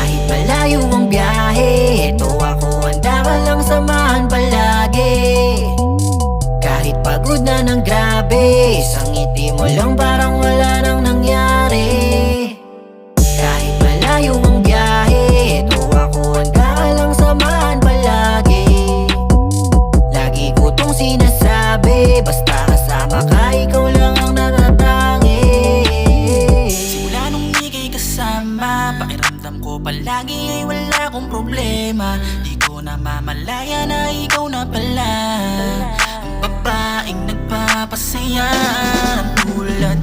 Kahit malayo ang biyahe, ito ako, handa ka lang samahan palagi. Kahit pagod na ng grabe, isang ngiti mo lang parang wala nang nangyari. Kahit malayo ang biyahe, ito ako, handa ka lang samahan palagi. Lagi ko tong sinasabi, basta kasama ka, ikaw lang ang natatangi. Simula nung ika'y kasama, pakiramdam ko palagi ay wala akong problema. Di ko na mamalaya na ikaw na pala ang babaeng nagpapasaya tulad